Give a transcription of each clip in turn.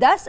10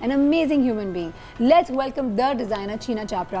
an amazing human being. Let's welcome the designer Sheena Chapra.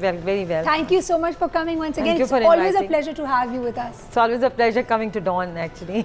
Well, very well. Thank you so much for coming once again. Thank you It's for always a inviting. pleasure to have you with us. It's always a pleasure coming to Dawn actually.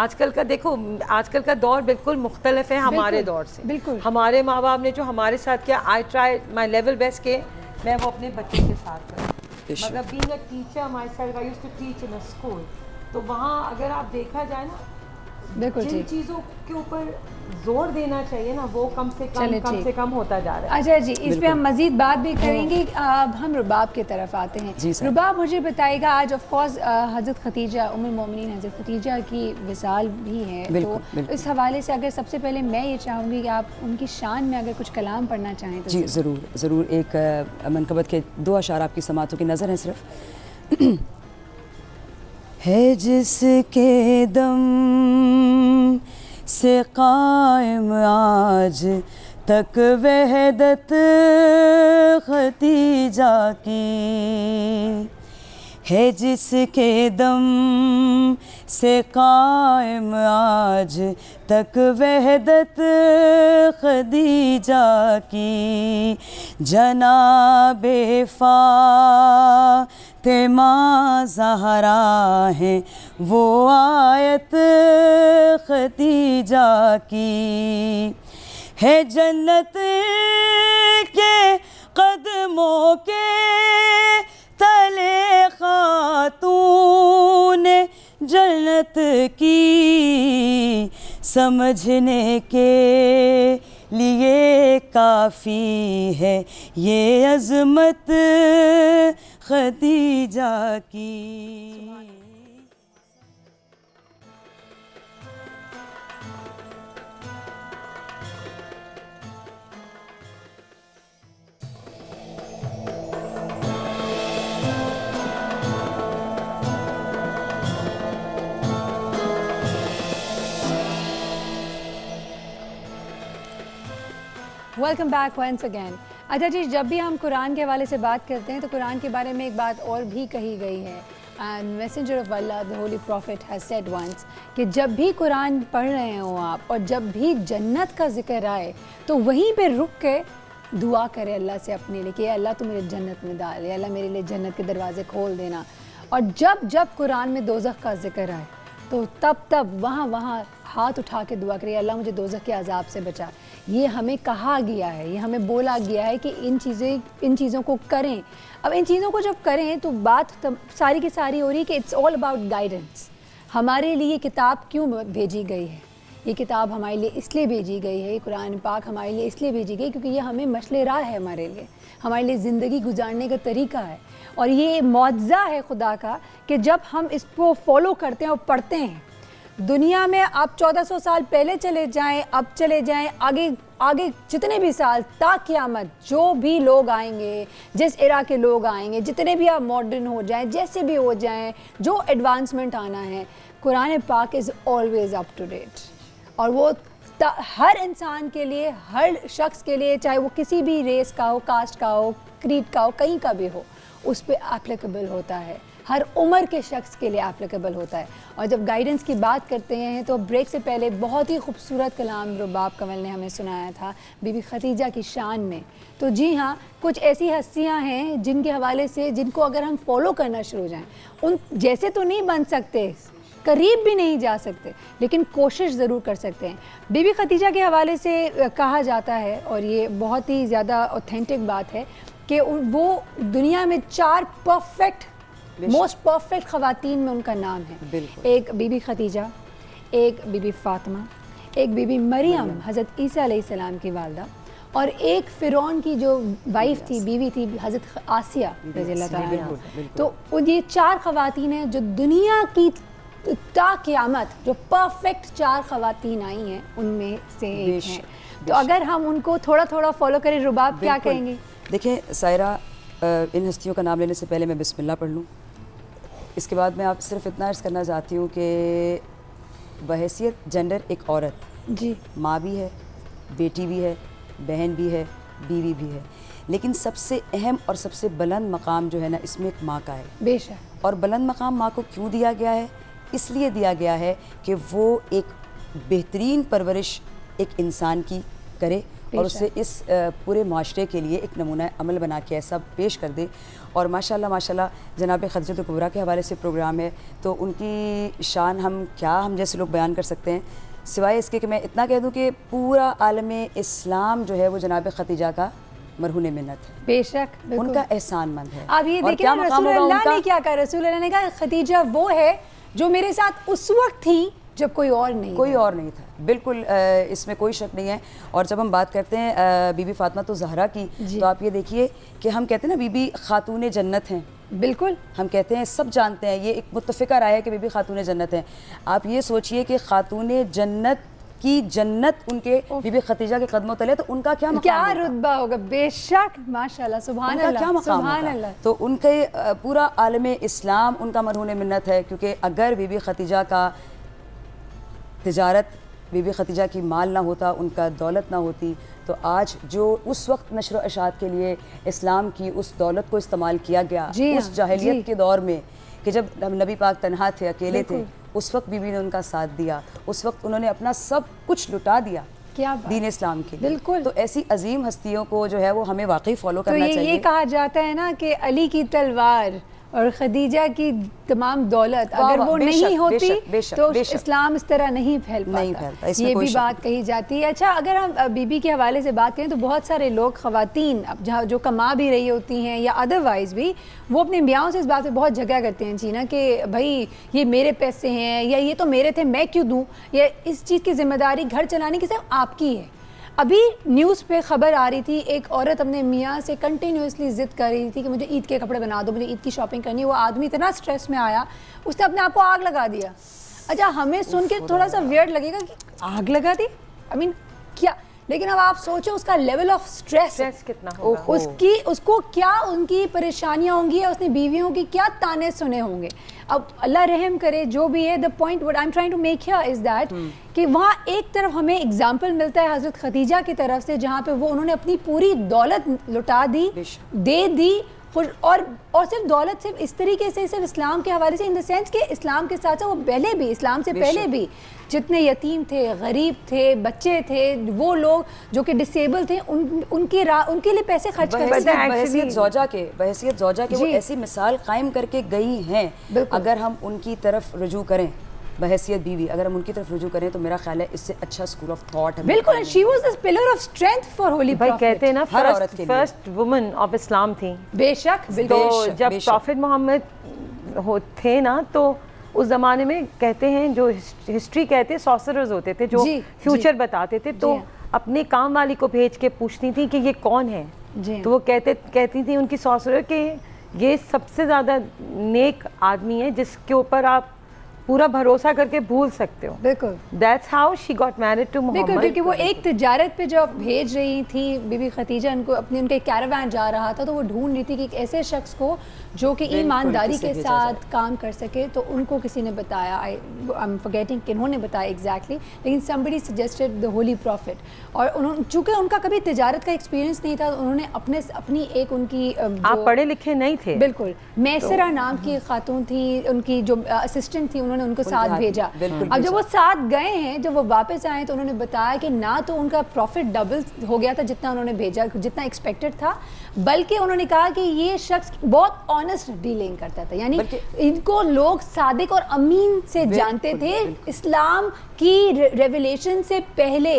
آج کل کا دیکھو آج کل کا دور بالکل مختلف ہے ہمارے دور سے. بالکل ہمارے ماں باپ نے جو ہمارے ساتھ کیا, I try my level best کہ میں وہ اپنے بچوں کے ساتھ کروں. مگر being a teacher myself I used to teach in a school, تو وہاں اگر آپ دیکھا جائے نا بالکل جن چیزوں کے اوپر زور دینا چاہیے نا وہ کم سے کم ہوتا جا رہا ہے. اچھا جی, اس پہ ہم مزید بات بھی کریں گے. اب ہم رباب کی طرف آتے ہیں. رباب مجھے بتائے گا, آج آف کورس حضرت ختیجہ ام المومنین حضرت ختیجہ کی وصال بھی ہے, تو اس حوالے سے اگر سب سے پہلے میں یہ چاہوں گی کہ آپ ان کی شان میں اگر کچھ کلام پڑھنا چاہیں تو. جی ضرور ضرور. ایک منقبت کے 2 اشعار آپ کی سماعتوں کی نظر ہیں صرف. ہے جس کے دم سے قائم آج تک وحدت ختیجہ کی, ہے جس کے دم سے قائم آج تک وحدت خدیجہ کی, جناب فاطمہ زہرا ہیں وہ آیت خدیجہ کی, ہے جنت کے قدموں کے تلے خاتون جنت کی, سمجھنے کے لیے کافی ہے یہ عظمت خدیجہ کی. Welcome back once again. اچھا جی, جب بھی ہم قرآن کے حوالے سے بات کرتے ہیں تو قرآن کے بارے میں ایک بات اور بھی کہی گئی ہے, and messenger of Allah the holy prophet has said once کہ جب بھی قرآن پڑھ رہے ہوں آپ اور جب بھی جنت کا ذکر آئے تو وہیں پہ رک کے دعا کرے اللہ سے اپنے لیے کہ اللہ تو میرے جنت میں ڈال, یا اللہ میرے لیے جنت کے دروازے کھول دینا. اور جب جب قرآن میں دوزخ کا ذکر آئے تو تب وہاں ہاتھ اٹھا کے دعا کرے اللہ مجھے دوزخ کے عذاب سے بچا. یہ ہمیں کہا گیا ہے, یہ ہمیں بولا گیا ہے کہ ان چیزوں کو کریں. اب ان چیزوں کو جب کریں تو بات ساری کی ساری ہو رہی ہے کہ اٹس آل اباؤٹ گائیڈنس. ہمارے لیے یہ کتاب کیوں بھیجی گئی ہے؟ یہ کتاب ہمارے لیے اس لیے بھیجی گئی ہے, قرآن پاک ہمارے لیے اس لیے بھیجی گئی کیونکہ یہ ہمیں مشعل راہ ہے, ہمارے لیے زندگی گزارنے کا طریقہ ہے. اور یہ معجزہ ہے خدا کا کہ جب ہم اس کو فالو کرتے ہیں اور پڑھتے ہیں, دنیا میں آپ 1400 سال پہلے چلے جائیں, اب چلے جائیں, آگے جتنے بھی سال تا قیامت جو بھی لوگ آئیں گے, جس ایرا کے لوگ آئیں گے, جتنے بھی آپ ماڈرن ہو جائیں, جیسے بھی ہو جائیں, جو ایڈوانسمنٹ آنا ہے, قرآن پاک is always up to date. اور وہ ہر انسان کے لیے, ہر شخص کے لیے, چاہے وہ کسی بھی ریس کا ہو, کاسٹ کا ہو, کریڈ کا ہو, کہیں کا بھی ہو, اس پہ اپلیکیبل ہوتا ہے. ہر عمر کے شخص کے لیے اپلیکیبل ہوتا ہے. اور جب گائیڈنس کی بات کرتے ہیں تو بریک سے پہلے بہت ہی خوبصورت کلام رباب کمل نے ہمیں سنایا تھا بی بی ختیجہ کی شان میں. تو جی ہاں, کچھ ایسی ہستیاں ہیں جن کے حوالے سے جن کو اگر ہم فالو کرنا شروع ہو جائیں, ان جیسے تو نہیں بن سکتے, قریب بھی نہیں جا سکتے, لیکن کوشش ضرور کر سکتے ہیں. بی بی ختیجہ کے حوالے سے کہا جاتا ہے, اور یہ بہت ہی زیادہ اوتھینٹک بات ہے, کہ وہ دنیا میں 4 پرفیکٹ موسٹ پرفیکٹ خواتین میں ان کا نام ہے. ایک بی بی ختیجہ, ایک بی بی فاطمہ, ایک بی بی مریم حضرت عیسیٰ علیہ السلام کی والدہ, اور ایک فرعون کی جو وائف تھی, بیوی تھی, حضرت آسیہ رضی اللہ تعالیٰ عنہا. تو یہ 4 خواتین ہیں جو دنیا کی تا قیامت جو پرفیکٹ 4 خواتین آئی ہیں ان میں سے ایک ہیں. تو اگر ہم ان کو تھوڑا تھوڑا فالو کریں, رباب کیا کہیں گے؟ دیکھیں سائرہ, ان ہستیوں کا نام لینے سے پہلے میں بسم اللہ پڑھ لوں. اس کے بعد میں آپ صرف اتنا عرض کرنا چاہتی ہوں کہ بحیثیت جنڈر ایک عورت جی ماں بھی ہے, بیٹی بھی ہے, بہن بھی ہے, بیوی بھی ہے, لیکن سب سے اہم اور سب سے بلند مقام جو ہے نا اس میں ایک ماں کا ہے. بے شک. اور بلند مقام ماں کو کیوں دیا گیا ہے؟ اس لیے دیا گیا ہے کہ وہ ایک بہترین پرورش ایک انسان کی کرے, اور اسے اس پورے معاشرے کے لیے ایک نمونہ عمل بنا کے ایسا پیش کر دے. اور ماشاءاللہ جناب خدیجہ کبریٰ کے حوالے سے پروگرام ہے تو ان کی شان ہم جیسے لوگ بیان کر سکتے ہیں سوائے اس کے کہ میں اتنا کہہ دوں کہ پورا عالم اسلام جو ہے وہ جناب خدیجہ کا مرہون منت ہے. بے شک ان کا احسان مند ہے. آپ یہ دیکھیں رسول اللہ نے کیا کہا, رسول اللہ نے کہا خدیجہ وہ ہے جو میرے ساتھ اس وقت تھی جب کوئی اور نہیں تھا. بالکل اس میں کوئی شک نہیں ہے. اور جب ہم بات کرتے ہیں بی بی فاطمہ تو زہرا کی تو آپ یہ دیکھیے کہ ہم کہتے ہیں نا بی بی خاتون جنت ہیں. بالکل ہم کہتے ہیں, سب جانتے ہیں, یہ ایک متفقہ رائے ہے کہ بی بی خاتون جنت ہیں. آپ یہ سوچئے کہ خاتون جنت کی جنت ان کے بی بی خدیجہ کے قدموں تلے, تو ان کا کیا مقام کیا رتبہ ہوگا. بے شک ماشاءاللہ سبحان اللہ, کیا مقام ہوگا. تو ان کے پورا عالم اسلام ان کا مرہون منت ہے, کیونکہ اگر بی بی خدیجہ کا تجارت, بی بی خدیجہ کی مال نہ ہوتا, ان کا دولت نہ ہوتی, تو آج جو اس وقت نشر و اشاعت کے لیے اسلام کی اس دولت کو استعمال کیا گیا اس جاہلیت کے دور میں کہ جب نبی پاک تنہا تھے, اکیلے تھے, اس وقت بی بی نے ان کا ساتھ دیا, اس وقت انہوں نے اپنا سب کچھ لٹا دیا دین اسلام کے لیے. بالکل. تو ایسی عظیم ہستیوں کو جو ہے وہ ہمیں واقعی فالو کرنا چاہیے. تو یہ کہا جاتا ہے نا کہ علی کی تلوار اور خدیجہ کی تمام دولت اگر وہ نہیں ہوتی تو اسلام اس طرح نہیں پھیل پاتا, یہ بھی بات کہی جاتی ہے. اچھا, اگر ہم بی بی کے حوالے سے بات کریں تو بہت سارے لوگ, خواتین جہاں جو کما بھی رہی ہوتی ہیں یا ادروائز بھی, وہ اپنے بیاؤں سے اس بات پہ بہت جھگڑا کرتے ہیں جی نا کہ بھائی یہ میرے پیسے ہیں یا یہ تو میرے تھے میں کیوں دوں, یا اس چیز کی ذمہ داری گھر چلانے کی صرف آپ کی ہے. ابھی نیوز پہ خبر آ رہی تھی, ایک عورت اپنے میاں سے کنٹینیوسلی ضد کر رہی تھی کہ مجھے عید کے کپڑے بنا دو, مجھے عید کی شاپنگ کرنی ہے. وہ آدمی اتنا سٹریس میں آیا, اس نے اپنے آپ کو آگ لگا دیا. اچھا, ہمیں سن کے تھوڑا سا ویئرڈ لگے گا کہ آگ لگا دی, کیا, لیکن اب آپ سوچیں اس کا لیول آف سٹریس کتنا ہوگا, اس کو کیا ان کی پریشانیاں ہوں گی, اس نے بیویوں کی کیا تانے سنے ہوں گے. اب اللہ رحم کرے جو بھی ہے. The point what I am trying to make here is that کہ وہاں ایک طرف ہمیں اگزامپل ملتا ہے حضرت خدیجہ کی طرف سے, جہاں پہ وہ انہوں نے اپنی پوری دولت لٹا دی, دے دی, اور صرف دولت صرف اس طریقے سے, صرف اسلام کے حوالے سے, ان دا سینس کہ اسلام کے ساتھ وہ پہلے بھی, اسلام سے پہلے بھی جتنے یتیم تھے, غریب تھے, بچے تھے, وہ لوگ جو کہ ڈسیبل تھے, ان کے لیے پیسے خرچ کرتے ہیں. بحیثیت زوجہ کے وہ ایسی مثال قائم کر کے گئی ہیں. اگر ہم ان کی طرف رجوع کریں, بحیثیت بیوی اگر ہم ان کی طرف رجوع کریں تو میرا خیال ہے اس سے اچھا اسکول آف تھاٹ ہے. بالکل, she was the pillar of strength for holy prophet. کہتے ہیں نا فرسٹ وومن آف اسلام تھی. بے شک, بالکل. جب پروفٹ محمد تھے نا تو اس زمانے میں کہتے ہیں, جو ہسٹری کہتے ہیں, سوسررز ہوتے تھے جو فیوچر بتاتے تھے, تو اپنے کام والی کو بھیج کے پوچھتی تھی کہ یہ کون ہے, تو وہ کہتی تھی ان کی سوسرر کہ یہ سب سے زیادہ نیک آدمی ہے جس کے اوپر آپ پورا بھروسہ کر کے بھول سکتے ہو. بالکل, that's how she got married to Muhammad. بالکل, کیونکہ وہ ایک تجارت پہ جب بھیج رہی تھی بی بی خدیجہ ان کے کیراوان جا رہا تھا, تو وہ ڈھونڈ رہی تھی کہ ایک ایسے شخص کو جو کہ ایمانداری کے ساتھ کام کر سکے. تو ان کو کسی نے بتایا, آئی ایم فرگیٹنگ کہ انہوں نے بتایا ایگزیکٹلی, لیکن somebody suggested the holy prophet. اور چونکہ ان کا کبھی تجارت کا ایکسپیرینس نہیں تھا, انہوں نے اپنی ایک ان کی, آپ پڑھے لکھے نہیں تھے. بالکل, میسرہ نام کی خاتون تھی, ان کی جو اسسٹنٹ تھی, انہوں نے ان کو ساتھ بھیجا. اب جب وہ ساتھ گئے ہیں, جب وہ واپس آئے تو انہوں نے بتایا کہ نہ تو ان کا پروفٹ ڈبل ہو گیا تھا جتنا انہوں نے بھیجا, جتنا ایکسپیکٹڈ تھا, بلکہ انہوں نے کہا کہ یہ شخص بہت آنیسٹ ڈیلنگ کرتا تھا. یعنی ان کو لوگ صادق اور امین سے جانتے تھے اسلام کی ریویلیشن سے پہلے.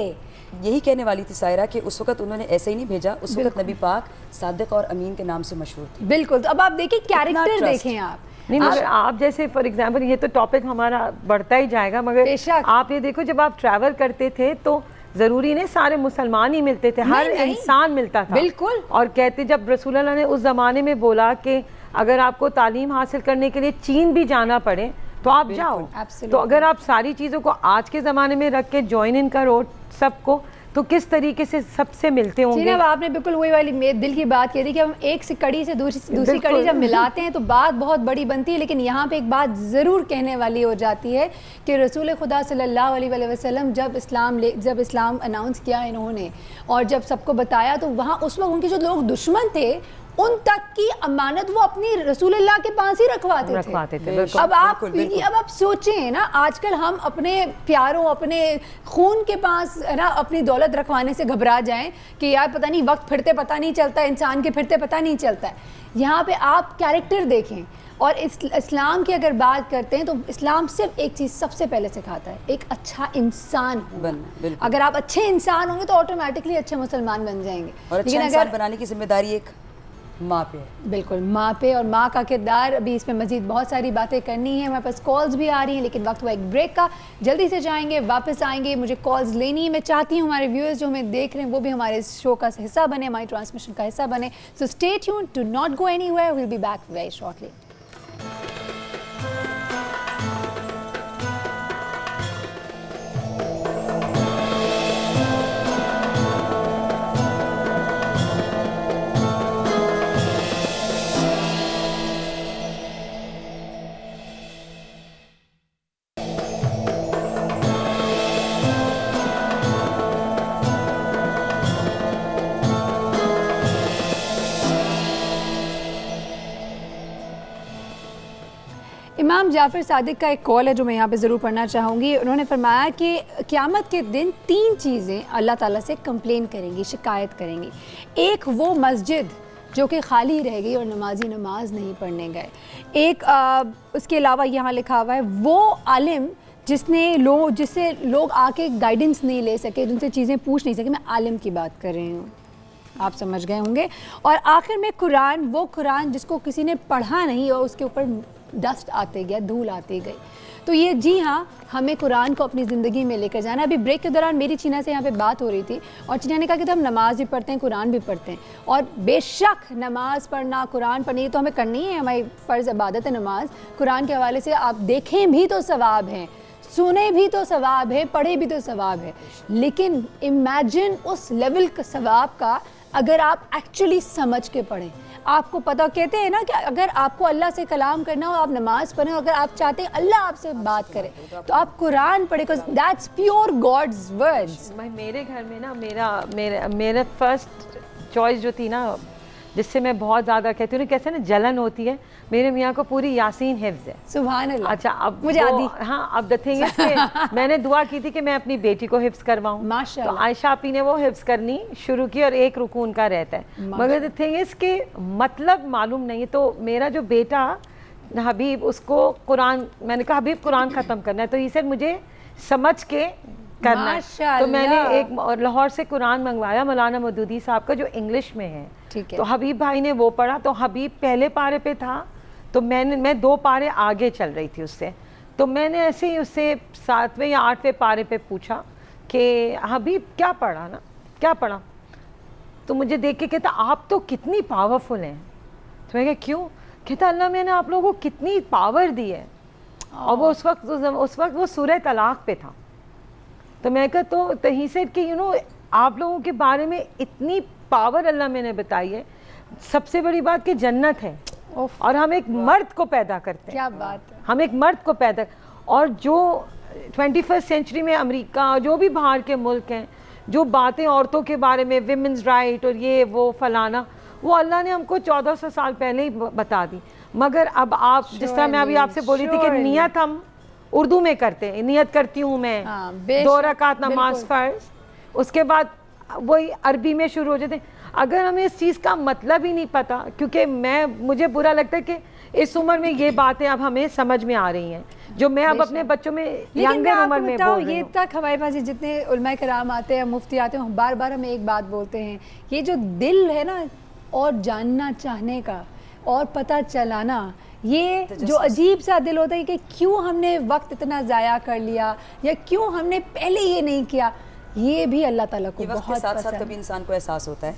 یہی کہنے والی تھی سائرہ کہ اس وقت انہوں نے ایسے ہی نہیں بھیجا, اس وقت نبی پاک صادق اور امین کے نام سے مشہور تھے. بالکل. تو اب آپ دیکھیں کیریکٹر دیکھیں آپ. نہیں, مگر آپ جیسے فار ایگزامپل, یہ تو ٹاپک ہمارا بڑھتا ہی جائے گا, مگر آپ یہ دیکھو جب آپ ٹریول کرتے تھے تو ضروری نہیں سارے مسلمان ہی ملتے تھے, ہر انسان ملتا تھا. بالکل. اور کہتے جب رسول اللہ نے اس زمانے میں بولا کہ اگر آپ کو تعلیم حاصل کرنے کے لیے چین بھی جانا پڑے تو آپ جاؤ, تو اگر آپ ساری چیزوں کو آج کے زمانے میں رکھ کے جوائن ان کرو سب کو, تو کس طریقے سے سب سے ملتے ہوں گے. اب آپ نے بالکل وہی والی دل کی بات کہی تھی کہ ہم ایک سے کڑی سے دوسری کڑی جب ملاتے ہیں تو بات بہت بڑی بنتی ہے. لیکن یہاں پہ ایک بات ضرور کہنے والی ہو جاتی ہے کہ رسول خدا صلی اللہ علیہ وسلم جب اسلام اناؤنس کیا انہوں نے اور جب سب کو بتایا, تو وہاں اس وقت ان کے جو لوگ دشمن تھے ان تک کی امانت وہ اپنی رسول اللہ کے پاس ہی رکھواتے تھے. اب آپ سوچیں نا, آج کل ہم اپنے پیاروں, اپنے خون کے پاس نا اپنی دولت رکھوانے سے گھبرا جائیں کہ یار پتہ نہیں وقت پھرتے پتہ نہیں چلتا, انسان کے پھرتے پتہ نہیں چلتا ہے. یہاں پہ آپ کیریکٹر دیکھیں. اور اسلام کی اگر بات کرتے ہیں تو اسلام صرف ایک چیز سب سے پہلے سکھاتا ہے, ایک اچھا انسان ہونا. اگر آپ اچھے انسان ہوں گے تو آٹومیٹکلی اچھے مسلمان بن جائیں گے. اور اچھا انسان بنانے کی ذمہ داری ایک ماں پہ ہے. بالکل ماں پہ, اور ماں کا کردار. ابھی اس پہ مزید بہت ساری باتیں کرنی ہیں, ہمارے پاس کالز بھی آ رہی ہیں, لیکن وقت ہوا ایک بریک کا. جلدی سے جائیں گے, واپس آئیں گے, مجھے کالز لینی ہے. میں چاہتی ہوں ہمارے ویورز جو ہمیں دیکھ رہے ہیں وہ بھی ہمارے شو کا حصہ بنے, ہماری ٹرانسمیشن کا حصہ بنے. So stay tuned, do not go anywhere, we'll be back very shortly. Imam Jafar صادق کا ایک کال ہے جو میں یہاں پہ ضرور پڑھنا چاہوں گی. انہوں نے فرمایا کہ قیامت کے دن 3 چیزیں اللہ تعالیٰ سے کمپلین کریں گی, شکایت کریں گی. ایک وہ مسجد جو کہ خالی رہ گئی اور نمازی نماز نہیں پڑھنے گئے. ایک اس کے علاوہ یہاں لکھا ہوا ہے وہ عالم جس سے لوگ آ کے گائیڈنس نہیں لے سکے, جن سے چیزیں پوچھ نہیں سکے. میں عالم کی بات کر رہی ہوں, آپ سمجھ گئے ہوں گے. اور آخر میں قرآن, وہ قرآن جس کو کسی نے پڑھا نہیں اور اس کے اوپر ڈسٹ آتے گیا, دھول آتی گئی. تو یہ جی ہاں, ہمیں قرآن کو اپنی زندگی میں لے کر جانا. ابھی بریک کے دوران میری چینا سے یہاں پہ بات ہو رہی تھی اور چینا نے کہا کہ ہم نماز بھی پڑھتے ہیں, قرآن بھی پڑھتے ہیں. اور بے شک نماز پڑھنا, قرآن پڑھنا, یہ تو ہمیں کرنی ہے, ہماری فرض عبادت ہے نماز. قرآن کے حوالے سے آپ دیکھیں بھی تو ثواب ہیں, سنے بھی تو ثواب ہے, پڑھے بھی تو ثواب ہے. لیکن امیجن اس لیول کا ثواب کا اگر آپ ایکچولی سمجھ کے پڑھیں. آپ کو پتہ, کہتے ہیں نا کہ اگر آپ کو اللہ سے کلام کرنا ہو آپ نماز پڑھیں, اگر آپ چاہتے ہیں اللہ آپ سے بات کرے تو آپ قرآن پڑھیں, because that's pure God's words. میرے گھر میں نا میرا فرسٹ چوائس جو تھی نا, جس سے میں بہت زیادہ کہتی ہوں, کیسے نا جلن ہوتی ہے, میرے میاں کو پوری یاسین حفظ ہے. سبحان اللہ. اچھا اب مجھے آدھی. ہاں, اب the thing is کہ میں نے دعا کی تھی کہ میں اپنی بیٹی کو حفظ کرواؤں. ماشاء اللہ. عائشہ آپی نے وہ حفظ کرنی شروع کی اور 1 رکوع کا رہتا ہے, مگر the thing is کہ مطلب معلوم نہیں. تو میرا جو بیٹا حبیب, اس کو قرآن, میں نے کہا حبیب قرآن ختم کرنا ہے, تو یہ سر مجھے سمجھ کے کرنا ہے. تو میں نے ایک لاہور سے قرآن منگوایا مولانا مودودی صاحب کا, جو انگلش میں ہے. تو حبیب بھائی نے وہ پڑھا. تو حبیب پہلے پارے پہ تھا, تو میں 2 پارے آگے چل رہی تھی اس سے. تو میں نے ایسے ہی اس سے 7ویں یا 8ویں پارے پہ پوچھا کہ حبیب کیا پڑھا نا, کیا پڑھا؟ تو مجھے دیکھ کے کہتا آپ تو کتنی پاورفل ہیں. تو میں کہا کیوں؟ کہتا اللہ میں نے آپ لوگوں کو کتنی پاور دی ہے. اور وہ اس وقت وہ سورہ طلاق پہ تھا. تو میں کہا تو ہی سیڈ کہ آپ لوگوں کے بارے میں اتنی پاور اللہ میں نے بتائی ہے. سب سے بڑی بات کہ جنت ہے, اور ہم ایک مرد کو پیدا کرتے ہیں. کیا بات ہے. ہم ایک مرد کو پیدا, اور جو 21st سینچری میں امریکہ, جو بھی باہر کے ملک ہیں, جو باتیں عورتوں کے بارے میں, ویمنز رائٹ اور یہ وہ فلانا, وہ اللہ نے ہم کو 1400 سال پہلے ہی بتا دی. مگر اب آپ جس طرح میں ابھی آپ سے بولی تھی کہ نیت ہم اردو میں کرتے ہیں, نیت کرتی ہوں میں 2 رکعت نماز فرض, اس کے بعد وہی عربی میں شروع ہو جاتے ہیں. اگر ہمیں اس چیز کا مطلب ہی نہیں پتا, کیونکہ مجھے برا لگتا ہے کہ اس عمر میں یہ باتیں اب ہمیں سمجھ میں آ رہی ہیں جو میں اب اپنے بچوں میں ینگر عمر میں بول رہی ہوں. یہ تک ہمارے پاس جتنے علماء کرام آتے ہیں, مفتی آتے ہیں, بار بار ہمیں ایک بات بولتے ہیں, یہ جو دل ہے نا اور جاننا چاہنے کا اور پتہ چلانا, یہ جو عجیب سا دل ہوتا ہے کہ کیوں ہم نے وقت اتنا ضائع کر لیا, یا کیوں ہم نے پہلے یہ نہیں کیا, یہ بھی اللہ تعالیٰ کو بہت پسند ہے. وقت کے ساتھ ساتھ کبھی انسان کو احساس ہوتا ہے,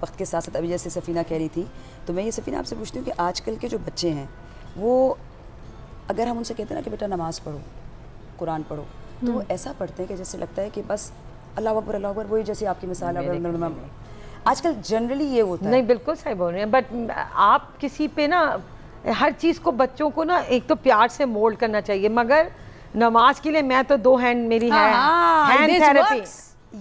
وقت کے ساتھ ساتھ. ابھی جیسے سفینہ کہہ رہی تھی, تو میں یہ سفینہ آپ سے پوچھتی ہوں کہ آج کل کے جو بچے ہیں, وہ اگر ہم ان سے کہتے ہیں نا کہ بیٹا نماز پڑھو, قرآن پڑھو, تو وہ ایسا پڑھتے ہیں کہ جیسے لگتا ہے کہ بس اللہ اکبر اللہ اکبر, وہی جیسے آپ کی مثال ہے. آج کل جنرلی یہ ہوتا ہے. نہیں بالکل صحیح بول رہے ہیں, بٹ آپ کسی پہ نا ہر چیز کو بچوں کو نا ایک تو پیار سے مولڈ کرنا چاہیے, مگر نماز کے لیے میں تو 2 ہینڈ میری ہے, ہینڈ تھیراپی.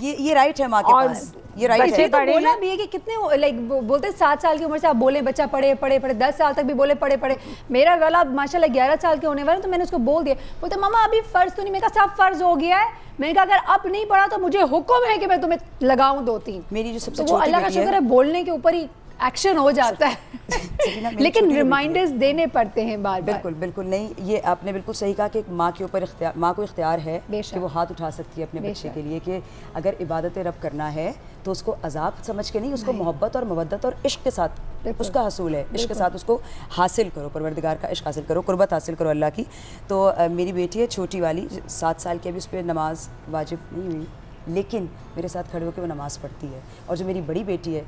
یہ رائٹ ہے ماں کے پاس, یہ رائٹ بچے ہے. تو بولا بھی ہے کہ کتنے لائک بولتے 7 سال کی عمر سے آپ بولیں بچہ پڑھے 10 سال تک بھی بولے پڑھے. میرا والا ماشاءاللہ 11 سال کے ہونے والا, تو میں نے اس کو بول دیا, بولتے ماما ابھی فرض تو نہیں. میں نے کہا سب فرض ہو گیا ہے. میں نے کہا اگر اب نہیں پڑھا تو مجھے حکم ہے کہ میں تمہیں لگاؤں 2-3. میری جو سب سے تو وہ چھوٹی اللہ کا بیٹی ہے, شکر ہے بولنے کے اوپر ہی ایکشن ہو جاتا ہے, لیکن ریمائنڈرز دینے پڑتے ہیں بار بار. بالکل بالکل نہیں, یہ آپ نے بالکل صحیح کہا کہ ماں کے اوپر ماں کو اختیار ہے کہ وہ ہاتھ اٹھا سکتی ہے اپنے بچے کے لیے, کہ اگر عبادت رب کرنا ہے تو اس کو عذاب سمجھ کے نہیں, اس کو محبت اور مودت اور عشق کے ساتھ اس کا حصول ہے, عشق کے ساتھ اس کو حاصل کرو, پروردگار کا عشق حاصل کرو, قربت حاصل کرو اللہ کی. تو میری بیٹی ہے چھوٹی والی 7 سال کی, ابھی اس پہ نماز واجب نہیں ہوئی, لیکن میرے ساتھ کھڑے ہو کے وہ نماز پڑھتی ہے. اور جو میری بڑی بیٹی ہے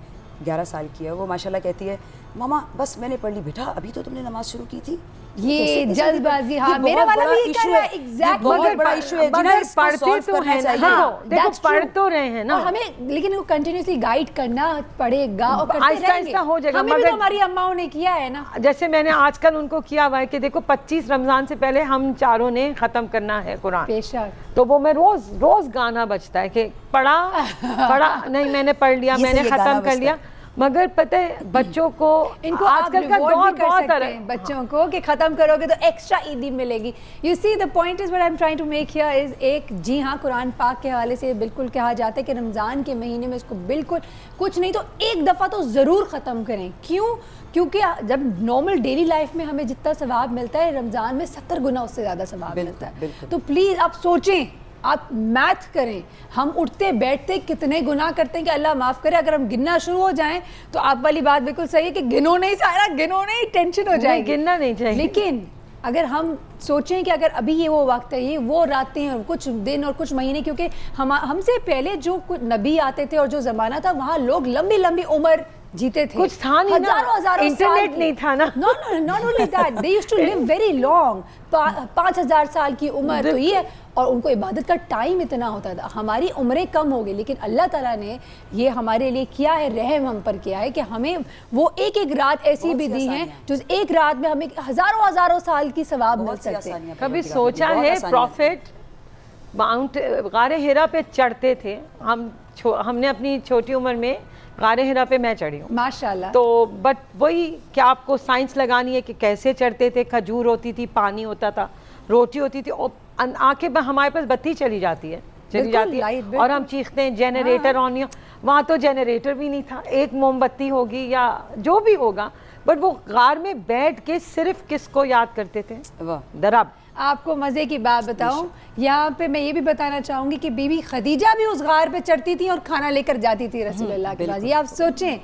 11 سال کی ہے, وہ ماشاءاللہ کہتی ہے ماما بس میں نے پڑھ لی. بیٹا ابھی تو تم نے نماز شروع کی تھی. یہ جلد بازی, ہاں میرا والا بھی یہ کر رہا ہے ایگزیکٹ, بہت بڑا ایشو ہے مگر پڑھتے تو ہیں نا, دیکھو پڑھ تو رہے ہیں نا, اور ہمیں لیکن وہ کنٹینیوسلی گائیڈ کرنا پڑے گا اور کرتے آہستہ رہیں گے. آہستہ ہو جائے گا, ہمیں بھی مگر تو ہماری اماؤں نے کیا ہے نا. جیسے میں نے آج کل ان کو کیا ہوا ہے کہ دیکھو 25 رمضان سے پہلے ہم چاروں نے ختم کرنا ہے قرآن, بے شک, تو وہ میں روز گانا بجتا ہے کہ پڑھا نہیں, میں نے پڑھ لیا, میں نے ختم کر لیا. مگر پتہ ہے بچوں کو ان کو آج کل کا دور بہت ہے بچوں کو کہ ختم کرو گے تو ایکسٹرا عیدی ملے گی. You see the point is what I am trying to make here is ایک, جی ہاں قرآن پاک کے حوالے سے بالکل کہا جاتا ہے کہ رمضان کے مہینے میں اس کو بالکل کچھ نہیں تو ایک دفعہ تو ضرور ختم کریں. کیوں؟ کیونکہ جب نارمل ڈیلی لائف میں ہمیں جتنا ثواب ملتا ہے رمضان میں 70 گنا اس سے زیادہ ثواب ملتا ہے. تو پلیز آپ سوچیں, آپ میتھ کریں, ہم اٹھتے بیٹھتے کتنے گناہ کرتے ہیں کہ اللہ معاف کرے. اگر ہم گننا شروع ہو جائیں تو آپ والی بات بالکل صحیح ہے کہ گنو نہیں, سارا گنو نہیں, ٹینشن ہو جائے گی, گننا نہیں چاہیے. لیکن اگر ہم سوچیں کہ اگر ابھی یہ وہ وقت ہے, یہ وہ راتیں ہیں, کچھ دن اور کچھ مہینے, کیونکہ ہم سے پہلے جو نبی آتے تھے اور جو زمانہ تھا وہاں لوگ لمبی لمبی عمر جیتے تھے, کچھ تھا نہیں نا, انٹرنیٹ نہیں تھا نا, not only that they used to live very long, 5000 سال کی عمر. تو یہ اور ان کو عبادت کا ٹائم اتنا ہوتا تھا. ہماری عمریں کم ہو گئی, لیکن اللہ تعالیٰ نے یہ ہمارے لیے کیا ہے, رحم ہم پر کیا ہے کہ ہمیں وہ ایک رات ایسی بھی دی ہیں جو ایک رات میں ہمیں ہزاروں سال کی ثواب مل سکتے ہیں. کبھی سوچا ہے پروفٹ ماؤنٹ غار ہیرا پہ چڑھتے تھے, ہم نے اپنی چھوٹی عمر میں غار ہیرا پہ میں چڑھی ہوں ماشاءاللہ. تو بٹ وہی کہ آپ کو سائنس لگانی ہے کہ کیسے چڑھتے تھے. کھجور ہوتی تھی, پانی ہوتا تھا, روٹی ہوتی تھی, آنکھیں ہمارے پاس بتی چلی جاتی ہے اور ہم چیختے ہیں جنریٹر آن نہیں. وہاں تو جنریٹر بھی نہیں تھا, ایک موم بتی ہوگی یا جو بھی ہوگا, بٹ وہ غار میں بیٹھ کے صرف کس کو یاد کرتے تھے, درب. آپ کو مزے کی بات بتاؤں, یہاں پہ میں یہ بھی بتانا چاہوں گی کہ بی بی خدیجہ بھی اس غار پہ چڑھتی تھی اور کھانا لے کر جاتی تھی رسول اللہ کے پاس. یہ آپ سوچیں,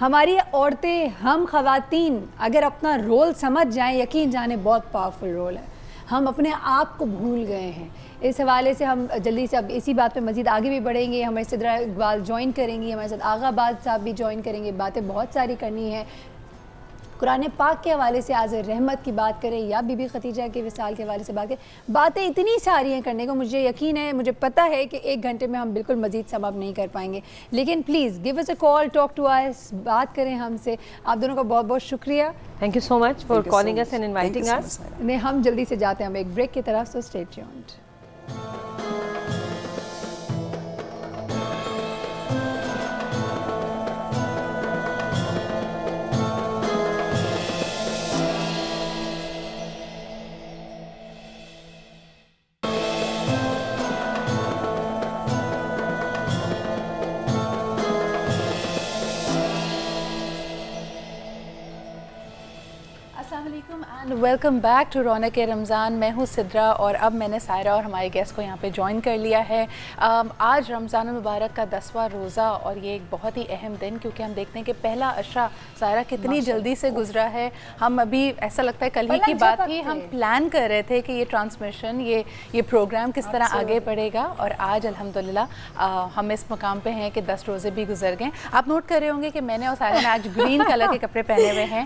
ہماری عورتیں, ہم خواتین اگر اپنا رول سمجھ جائیں, یقین جانے بہت پاورفل رول ہے. ہم اپنے آپ کو بھول گئے ہیں. اس حوالے سے ہم جلدی سے اب اسی بات پہ مزید آگے بھی بڑھیں گے. ہمارے صدرہ اقبال جوائن کریں گی, ہمارے ساتھ آغا آباد صاحب بھی جوائن کریں گے. باتیں بہت ساری کرنی ہے. قرآن پاک کے حوالے سے آز رحمت کی بات کریں یا بی بی خدیجہ کے وصال کے حوالے سے بات کریں, باتیں اتنی ساری ہیں کرنے کو. مجھے یقین ہے, مجھے پتہ ہے کہ 1 گھنٹے میں ہم بالکل مزید سبب نہیں کر پائیں گے, لیکن please give us a call, talk to us, بات کریں ہم سے. آپ دونوں کا بہت بہت شکریہ. Thank you so much for calling us and inviting us. ہم جلدی سے جاتے ہیں ہم ایک بریک کی طرف, so stay tuned. Welcome back to Raunaq Ramzan. میں ہوں سدرا اور اب میں نے سائرہ اور ہمارے گیسٹ کو یہاں پہ جوائن کر لیا ہے. آج رمضان المبارک کا 10واں روزہ اور یہ ایک بہت ہی اہم دن, کیونکہ ہم دیکھتے ہیں کہ پہلا عشرہ سائرہ کتنی جلدی سے گزرا ہے. ہم ابھی ایسا لگتا ہے کل ہی کی بات تھی, ہم پلان کر رہے تھے کہ یہ ٹرانسمیشن یہ پروگرام کس طرح آگے بڑھے گا, اور آج الحمدللہ ہم اس مقام پہ ہیں کہ 10 روزے بھی گزر گئے. آپ نوٹ کر رہے ہوں گے کہ میں نے اور سائرہ نے آج گرین کلر کے کپڑے پہنے ہوئے ہیں.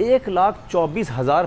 1,24,000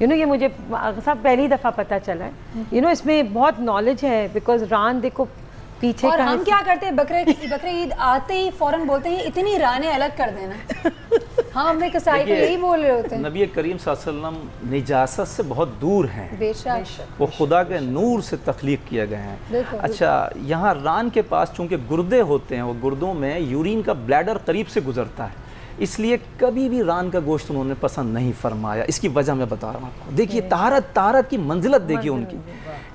یہ مجھے صاحب پہلی دفعہ پتہ چلا ہے. اس میں بہت نالج ہے بیکاز ران دیکھو پیچھے اور ہم کیا کرتے ہیں بقرہ عید آتے ہی فوراً بولتے ہیں اتنی رانیں الگ کر دینا. ہم اپنے کسائی کو یہی بول رہے ہوتے ہیں. نبی کریم صلی اللہ علیہ وسلم نجاست سے بہت دور ہیں, بے شک وہ خدا کے نور سے تخلیق کیے گئے ہیں. اچھا, یہاں ران کے پاس چونکہ گردے ہوتے ہیں, وہ گردوں میں یورین کا بلیڈر قریب سے گزرتا ہے, اس لیے کبھی بھی ران کا گوشت انہوں نے پسند نہیں فرمایا. اس کی وجہ میں بتا رہا ہوں آپ کو. دیکھیے طہارت کی منزلت دیکھیے ان کی,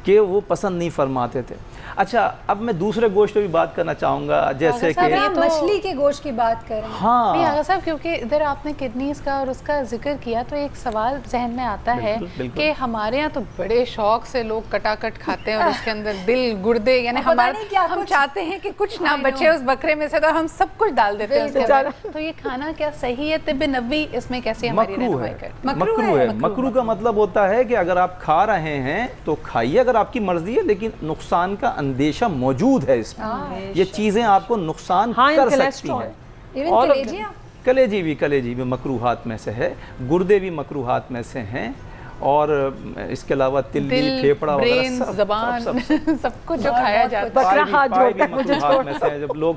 کہ وہ پسند نہیں فرماتے تھے. اچھا, اب میں دوسرے گوشت پہ بھی بات کرنا چاہوں گا, جیسے کہ مچھلی کے گوشت کی بات کریں. ہاں آغا صاحب, کیونکہ ادھر آپ نے کڈنیز کا اور اس کا ذکر کیا تو ایک سوال ذہن میں آتا ہے کہ ہمارے یہاں تو بڑے شوق سے لوگ کٹا کٹ کھاتے ہیں اور اس کے اندر دل گردے, یعنی ہم چاہتے ہیں کہ کچھ نہ بچے اس بکرے میں سے, تو ہم سب کچھ ڈال دیتے ہیں اس کے اندر. تو یہ کھانا کیا صحیح ہے؟ طب نبوی اس میں کیسی ہماری رہنمائی کرتی ہے؟ مکروہ ہے. مکروہ کا مطلب ہوتا ہے کہ اگر آپ کھا رہے ہیں تو کھائیے اگر آپ کی مرضی ہے, لیکن نقصان کا اندیشہ موجود ہے اس میں. یہ چیزیں آپ کو نقصان کر سکتی ہیں. کلیجی بھی مکروہات میں سے ہے, گردے بھی مکروہات میں سے ہیں, اور اس کے علاوہ تلی, پھیپڑا وغیرہ زبان سب کچھ جو کھایا جاتا ہے. پائے بھی مکروہات میں سے ہیں. جب لوگ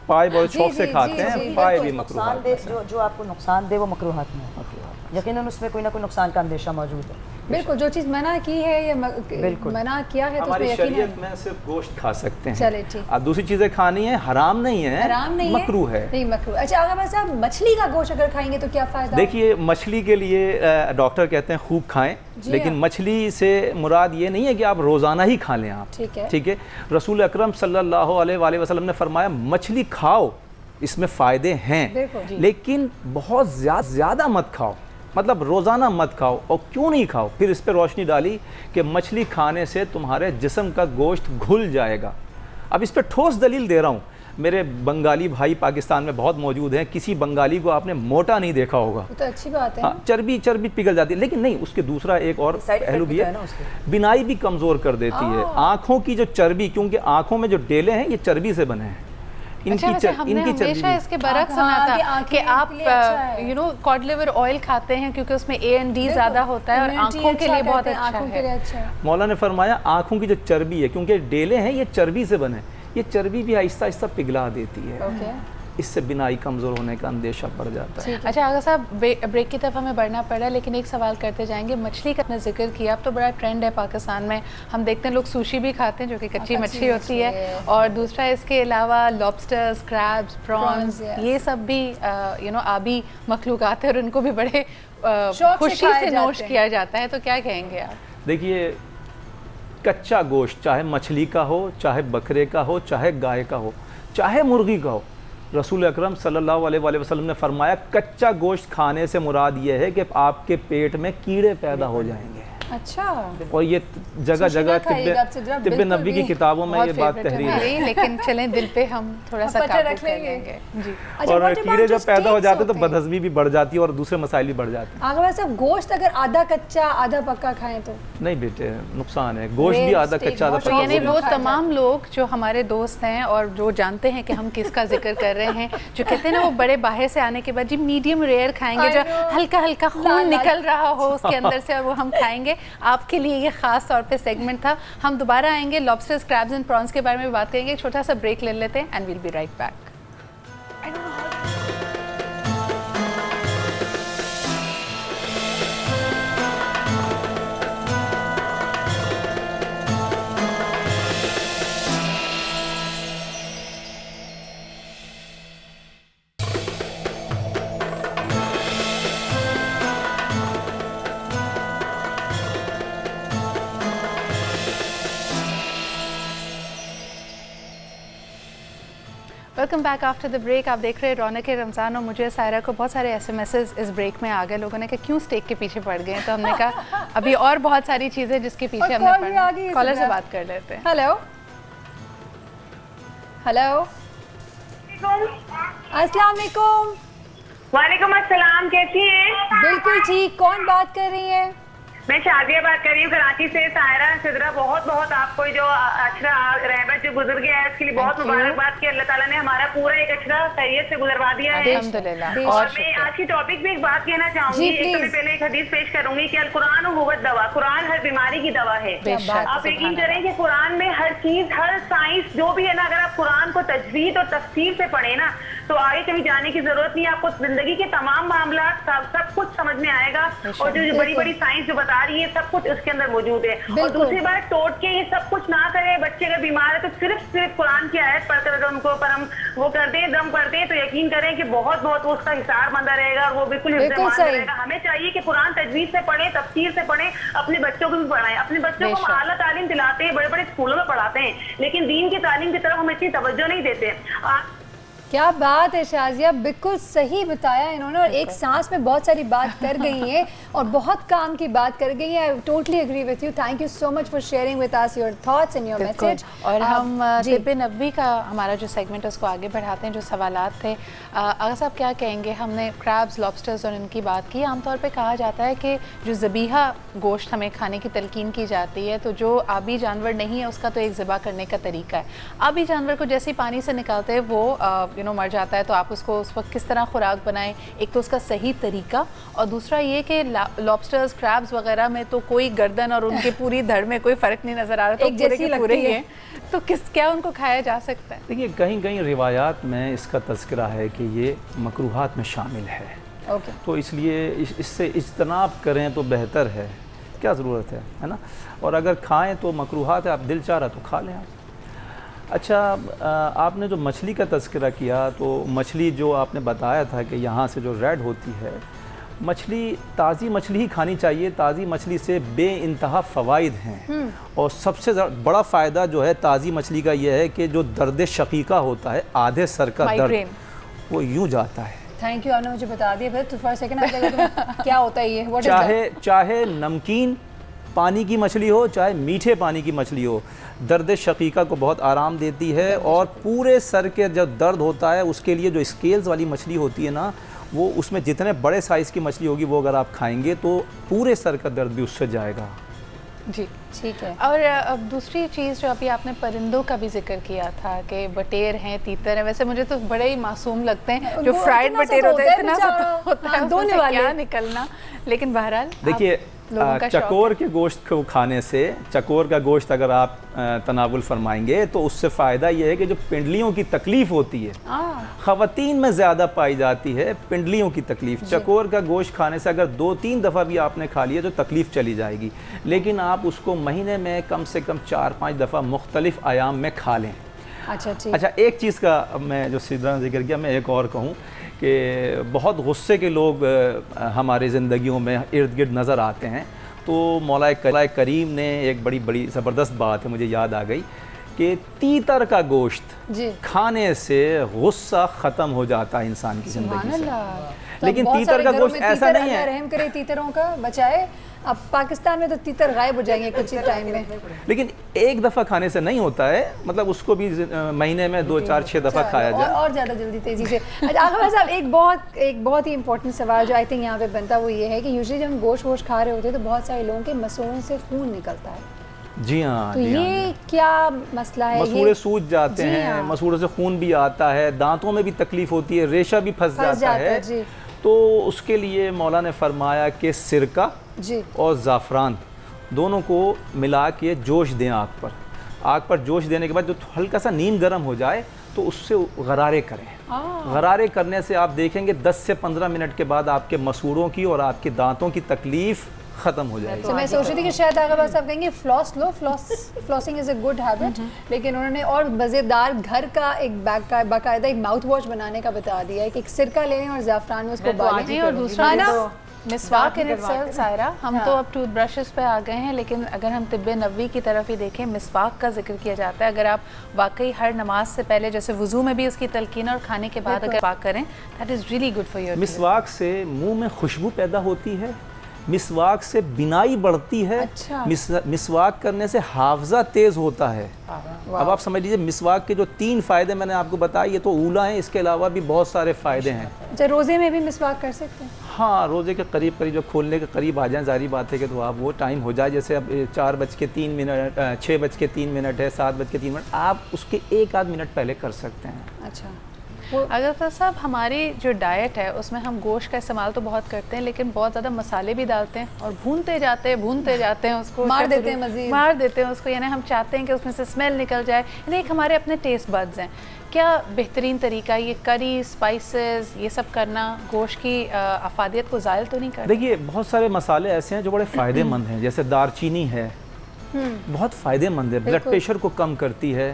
پائے بہت شوق سے کھاتے ہیں, پائے بھی مکروہات میں سے. جو آپ کو نقصان دے وہ مکروہات میں ہے, یقیناً اس میں کوئی نہ کوئی نقصان کا اندیشہ موجود ہے. بالکل, جو چیز منع کی ہے یا منع کیا ہے تو اس میں یقین ہے. ہماری شریعت میں صرف گوشت کھا سکتے ہیں. چلے ٹھیک. اب دوسری چیزیں کھانی ہیں, حرام نہیں ہے, مکروہ ہے. نہیں مکروہ. اچھا آغا صاحب, مچھلی کا گوشت اگر کھائیں گے تو کیا فائدہ؟ دیکھیے, مچھلی کے لیے ڈاکٹر کہتے ہیں خوب کھائیں, لیکن مچھلی سے مراد یہ نہیں ہے کہ آپ روزانہ ہی کھا لیں آپ. ٹھیک ہے. رسول اکرم صلی اللہ علیہ وآلہ وسلم نے فرمایا مچھلی کھاؤ, اس میں فائدے ہیں, لیکن بہت زیادہ مت کھاؤ, مطلب روزانہ مت کھاؤ. اور کیوں نہیں کھاؤ؟ پھر اس پہ روشنی ڈالی کہ مچھلی کھانے سے تمہارے جسم کا گوشت گھل جائے گا. اب اس پہ ٹھوس دلیل دے رہا ہوں. میرے بنگالی بھائی پاکستان میں بہت موجود ہیں, کسی بنگالی کو آپ نے موٹا نہیں دیکھا ہوگا. تو اچھی بات ہے. ہاں, چربی پگھل جاتی ہے, لیکن نہیں, اس کے دوسرا ایک اور پہلو بھی ہے, بینائی بھی کمزور کر دیتی ہے. آنکھوں کی جو چربی, کیونکہ آنکھوں میں جو ڈیلے ہیں یہ چربی سے بنے ہیں. ہم نے ہمیشہ اس کے برعکس سنا تھا کہ آپ کاڈ لیور آئل کھاتے ہیں کیونکہ اس میں A&D زیادہ ہوتا ہے اور آنکھوں کے لیے بہت اچھا ہے. مولا نے فرمایا آنکھوں کی جو چربی ہے, کیونکہ ڈیلے ہیں یہ چربی سے بنے, یہ چربی بھی آہستہ آہستہ پگھلا دیتی ہے, اس سے بینائی کمزور ہونے کا اندیشہ بڑھ جاتا ہے. اچھا آغا صاحب, بریک کی طرف ہمیں بڑھنا پڑا, لیکن ایک سوال کرتے جائیں گے. مچھلی کا ذکر کیا, اب تو بڑا ٹرینڈ ہے پاکستان میں, ہم دیکھتے ہیں لوگ سوشی بھی کھاتے ہیں جو کہ کچی مچھلی ہوتی ہے, اور دوسرا اس کے علاوہ لابسٹرز, کریبز, پرانز, یہ سب بھی آبی مخلوقات ہیں اور ان کو بھی بڑے خوشی سے نوش کیا جاتا ہے. تو کیا کہیں گے آپ؟ دیکھیے, کچا گوشت چاہے مچھلی کا ہو, چاہے بکرے کا ہو, چاہے گائے کا ہو, چاہے مرغی کا ہو, رسول اکرم صلی اللہ علیہ وآلہ وسلم نے فرمایا کچا گوشت کھانے سے مراد یہ ہے کہ آپ کے پیٹ میں کیڑے پیدا ہو جائیں گے. اچھا, اور یہ جگہ جگہ طب نبوی کی کتابوں میں یہ بات تحریر ہے, لیکن چلیں دل پہ ہم تھوڑا سا رکھ لیں گے. اور کیڑے جب پیدا ہو جاتے تو بدہضمی بھی بڑھ جاتی ہے اور دوسرے مسائل بھی بڑھ جاتے ہیں. آغا صاحب, گوشت اگر آدھا کچا آدھا پکا کھائیں تو نہیں بیٹے, نقصان ہے. گوشت بھی آدھا کچا آدھا پکا, یعنی وہ تمام لوگ جو ہمارے دوست ہیں اور جو جانتے ہیں کہ ہم کس کا ذکر کر رہے ہیں, جو کہتے ہیں نا وہ بڑے باہر سے آنے کے بعد جی میڈیم ریئر کھائیں گے, جو ہلکا ہلکا خون نکل رہا ہو اس کے اندر سے, اور وہ ہم کھائیں گے. آپ کے لیے یہ خاص طور پہ سیگمنٹ تھا. ہم دوبارہ آئیں گے, لابسٹرز, کریبز اینڈ پرانز کے بارے میں بات کریں گے. ایک چھوٹا سا بریک لے لیتے ہیں and we'll be right back. Welcome back after the break. آپ دیکھ رہے ہیں رونق رمضان, اور مجھے سائرہ کو بہت سارے SMS اس بریک میں آ گئے. لوگوں نے کہا کیوں اسٹیک کے پیچھے پڑ گئے ہیں, تو ہم نے کہا ابھی اور بہت ساری چیزیں جس کے پیچھے ہم نے پڑھنا. کالر سے بات کر لیتے ہیں. ہیلو ہیلو, السلام علیکم. وعلیکم السلام, کیسی ہیں؟ بالکل ٹھیک. کون بات کر رہی ہیں؟ میں شادیہ بات کر رہی ہوں کراچی سے. سائرہ سدرہ بہت بہت آپ کو جو اچھا رحمت جو گزر گیا ہے اس کے لیے بہت مبارکباد کہ اللہ تعالیٰ نے ہمارا پورا ایک اچھا خیریت سے گزروا دیا ہے. اور میں آج کی ٹاپک میں ایک بات کہنا چاہوں گی. ایک تو میں پہلے ایک حدیث پیش کروں گی کہ القرآن ہوت دوا, قرآن ہر بیماری کی دوا ہے. آپ یقین کریں کہ قرآن میں ہر چیز, ہر سائنس جو بھی ہے نا, اگر آپ قرآن کو تجوید اور تفسیر سے پڑھیں نا تو آگے کہیں جانے کی ضرورت نہیں. آپ کو زندگی کے تمام معاملات سب کچھ سمجھ میں آئے گا, اور جو بڑی بڑی سائنس جو بتا رہی ہے سب کچھ اس کے اندر موجود ہے. اور دوسری بات, ٹوٹ کے یہ سب کچھ نہ کرے. بچے اگر بیمار ہے تو صرف قرآن کی آیت پڑھ کر اگر ان کو پر ہم وہ کر دیں, دم کر دیں, تو یقین کریں کہ بہت بہت اس کا حساب بندہ رہے گا اور وہ بالکل حفظ رہے گا. ہمیں چاہیے کہ قرآن تجوید سے پڑھیں, تفسیر سے پڑھیں, اپنے بچوں کو بھی پڑھائیں. اپنے بچوں کو ہم اعلیٰ تعلیم دلاتے ہیں, بڑے بڑے اسکولوں میں پڑھاتے ہیں, لیکن دین کی تعلیم کی طرف ہم اتنی توجہ نہیں دیتے. کیا بات ہے شازیہ, بالکل صحیح بتایا انہوں نے, اور ایک سانس میں بہت ساری بات کر گئی ہیں اور بہت کام کی بات کر گئی ہیں. I totally agree with you. Thank you so much for sharing with us your thoughts and your message. اور ہم طب نبوی کا ہمارا جو سیگمنٹ ہے اس کو آگے بڑھاتے ہیں. جو سوالات تھے, آغا صاحب کیا کہیں گے؟ ہم نے کریبز, لابسٹرز اور ان کی بات کی. عام طور پہ کہا جاتا ہے کہ جو ذبیحہ گوشت ہمیں کھانے کی تلقین کی جاتی ہے, تو جو آبی جانور نہیں ہے اس کا تو ایک ذبح کرنے کا طریقہ ہے. آبی جانور کو جیسے پانی سے نکالتے ہیں وہ مر جاتا ہے, تو آپ اس کو اس وقت کس طرح خوراک بنائیں, ایک تو اس کا صحیح طریقہ, اور دوسرا یہ کہ لابسٹرز, کریبز وغیرہ میں تو کوئی گردن اور ان کی پوری دھڑ میں کوئی فرق نہیں نظر آ رہا, تو پورے کے پورے ہی ہیں, تو کیا ان کو کھایا جا سکتا ہے؟ دیکھیے کہیں کہیں روایات میں اس کا تذکرہ ہے کہ یہ مکروہات میں شامل ہے, تو اس لیے اس سے اجتناب کریں تو بہتر ہے. کیا ضرورت ہے نا, اور اگر کھائیں تو مکروہات ہے, آپ دل چاہ رہا تو کھا لیں آپ. اچھا, آپ نے جو مچھلی کا تذکرہ کیا, تو مچھلی جو آپ نے بتایا تھا کہ یہاں سے جو ریڈ ہوتی ہے, مچھلی تازی مچھلی ہی کھانی چاہیے. تازی مچھلی سے بے انتہا فوائد ہیں, اور سب سے بڑا فائدہ جو ہے تازی مچھلی کا یہ ہے کہ جو درد شقیقہ ہوتا ہے, آدھے سر کا درد, وہ یوں جاتا ہے. تھینک یو, آپ نے مجھے بتا دیا. پھر فار سیکنڈ آپ لگا کیا ہوتا ہے یہ, چاہے نمکین پانی کی مچھلی ہو, چاہے میٹھے پانی کی مچھلی ہو, درد شقیقہ کو بہت آرام دیتی ہے. اور پورے سر کے جو درد ہوتا ہے اس کے لیے جو اسکیلز والی مچھلی ہوتی ہے نا, وہ اس میں جتنے بڑے سائز کی مچھلی ہوگی وہ اگر آپ کھائیں گے تو پورے سر کا درد بھی اس سے جائے گا. جی ٹھیک ہے. اور دوسری چیز جو ابھی آپ نے پرندوں کا بھی ذکر کیا تھا کہ بٹیر ہیں, تیتر ہیں, ویسے مجھے تو بڑے ہی معصوم لگتے ہیں جو فرائیڈ بٹیر ہوتے ہیں, اتنا سا ہوتا ہے اس سے کیا نکلنا. لیکن بہرحال دیکھیے, چکور کے گوشت کو کھانے سے, چکور کا گوشت اگر آپ تناول فرمائیں گے تو اس سے فائدہ یہ ہے کہ جو پنڈلیوں کی تکلیف ہوتی ہے, خواتین میں زیادہ پائی جاتی ہے پنڈلیوں کی تکلیف. چکور کا گوشت کھانے سے اگر 2-3 دفعہ بھی آپ نے کھا لیا تو تکلیف چلی جائے گی, لیکن آپ اس کو مہینے میں کم سے کم 4-5 دفعہ مختلف ایام میں کھا لیں. اچھا, ایک چیز کا میں جو سیدھا ذکر کیا, میں ایک اور کہوں کہ بہت غصے کے لوگ ہمارے زندگیوں میں ارد گرد نظر آتے ہیں. تو مولا کریم نے ایک بڑی زبردست بات ہے, مجھے یاد آ گئی کہ تیتر کا گوشت کھانے سے غصہ ختم ہو جاتا ہے انسان کی زندگی سے. لیکن تیتر کا گوشت ایسا نہیں ہے, رحم کرے تیتروں کا بچائے. اب پاکستان میں تو تیتر غائب ہو جائیں گے کچھ ٹائم میں, لیکن ایک دفعہ کھانے سے نہیں ہوتا ہے, مطلب اس کو بھی مہینے میں 2-4-6 دفعہ کھایا جائے اور زیادہ جلدی تیزی سے. آغا صاحب, ایک بہت ہی امپورٹنٹ سوال جو آئی تھنک یہاں پہ بنتا وہ یہ ہے کہ یوزلی جب ہم گوشت کھا رہے ہوتے ہیں تو بہت سارے لوگوں کے مسوڑوں سے خون نکلتا ہے. جی ہاں, تو یہ کیا مسئلہ ہے؟ مسوڑے سوج جاتے ہیں, مسوڑوں سے خون بھی آتا ہے, دانتوں میں بھی تکلیف ہوتی ہے, ریشہ بھی پھنس جاتا ہے. تو اس کے لیے مولا نے فرمایا کہ سرکہ اور زعفران دونوں کو ملا کے جوش دیں آگ پر جوش دینے کے بعد جو ہلکا سا نیم گرم ہو جائے تو اس سے غرارے کریں. غرارے کرنے سے آپ دیکھیں گے 10 سے 15 منٹ کے بعد آپ کے مسوڑوں کی اور آپ کے دانتوں کی تکلیف ختم ہو جائے گی. میں سوچ رہی تھی کہ شاید آغا صاحب کہیں گے فلاس لو, flossing is a good habit, لیکن انہوں نے اور مزیدار گھر کا ایک باقاعدہ ایک ماؤتھ واش بنانے کا بتا دیا ہے کہ ایک سرکہ لیں اور زعفران میں اس کو بالیں. اور دوسرا مسواک ان اٹسیلف, سائرہ ہم تو اب ٹوتھ برشز پہ آ گئے ہیں, لیکن اگر ہم طب نبوی کی طرف ہی دیکھیں, مسواک کا ذکر کیا جاتا ہے. اگر آپ واقعی ہر نماز سے پہلے جیسے وضو میں بھی اس کی تلقین اور کھانے کے بعد اگر مسواک کریں, that is really good for your. مسواک سے منہ میں خوشبو پیدا ہوتی ہے, مسواک سے بینائی بڑھتی ہے, مسواک کرنے سے حافظہ تیز ہوتا ہے. اب آپ سمجھ لیجیے مسواک کے جو 3 فائدے میں نے آپ کو بتایا, یہ تو اولا ہیں, اس کے علاوہ بھی بہت سارے فائدے ہیں. روزے میں بھی مسواک کر سکتے ہیں؟ ہاں روزے کے قریب جو کھولنے کے قریب آ جائیں ظاہری بات ہے کہ تو آپ وہ ٹائم ہو جائے، جیسے اب 4:03 6:03 ہے 7:03 آپ اس کے 1 منٹ پہلے کر سکتے ہیں. اچھا اگر تو صاحب ہماری جو ڈائٹ ہے اس میں ہم گوشت کا استعمال تو بہت کرتے ہیں لیکن بہت زیادہ مسالے بھی ڈالتے ہیں اور بھونتے جاتے ہیں اس کو مار دیتے ہیں مزید، مار دیتے ہیں اس کو، یعنی ہم چاہتے ہیں کہ اس میں سے اسمیل نکل جائے. یعنی ایک ہمارے اپنے ٹیسٹ بدز ہیں. کیا بہترین طریقہ یہ کری اسپائسز یہ سب کرنا گوشت کی افادیت کو زائل تو نہیں کرتا؟ دیکھیے بہت سارے مسالے ایسے ہیں جو بڑے فائدے مند ہیں، جیسے دار چینی ہے بہت فائدے مند ہے، بلڈ پریشر کو کم کرتی ہے،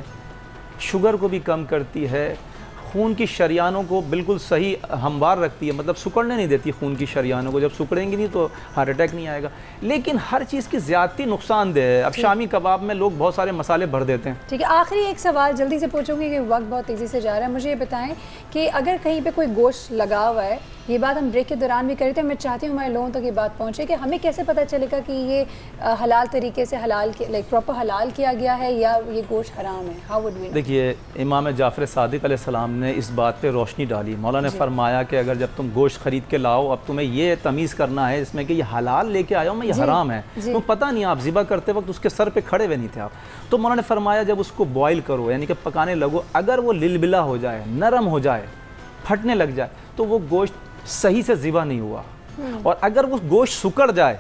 شوگر کو بھی کم کرتی ہے، خون کی شریانوں کو بالکل صحیح ہموار رکھتی ہے، مطلب سکڑنے نہیں دیتی خون کی شریانوں کو، جب سکڑیں گی نہیں تو ہارٹ اٹیک نہیں آئے گا. لیکن ہر چیز کی زیادتی نقصان دہ ہے. اب شامی کباب میں لوگ بہت سارے مسالے بھر دیتے ہیں. ٹھیک ہے، آخری ایک سوال جلدی سے پوچھوں گی کہ وقت بہت تیزی سے جا رہا ہے. مجھے یہ بتائیں کہ اگر کہیں پہ کوئی گوشت لگا ہوا ہے، یہ بات ہم بریک کے دوران بھی کر رہے تھے، میں چاہتی ہوں ہمارے لوگوں تک یہ بات پہنچے کہ ہمیں کیسے پتہ چلے گا کہ یہ حلال طریقے سے حلال لائک پراپر حلال کیا گیا ہے یا یہ گوشت حرام ہے؟ ہاؤ وڈ وی نو؟ دیکھیے امام جعفر صادق علیہ السلام نے اس بات پہ روشنی ڈالی. مولا نے فرمایا کہ اگر جب تم گوشت خرید کے لاؤ اب تمہیں یہ تمیز کرنا ہے اس میں کہ یہ حلال لے کے آیا ہوں میں یہ حرام ہے. تم پتہ نہیں آپ ذبح کرتے وقت اس کے سر پہ کھڑے ہوئے نہیں تھے آپ. تو مولا نے فرمایا جب اس کو بوائل کرو یعنی کہ پکانے لگو، اگر وہ للبلا ہو جائے، نرم ہو جائے، پھٹنے لگ جائے تو وہ گوشت صحیح سے ذبح نہیں ہوا. اور اگر وہ گوشت سکڑ جائے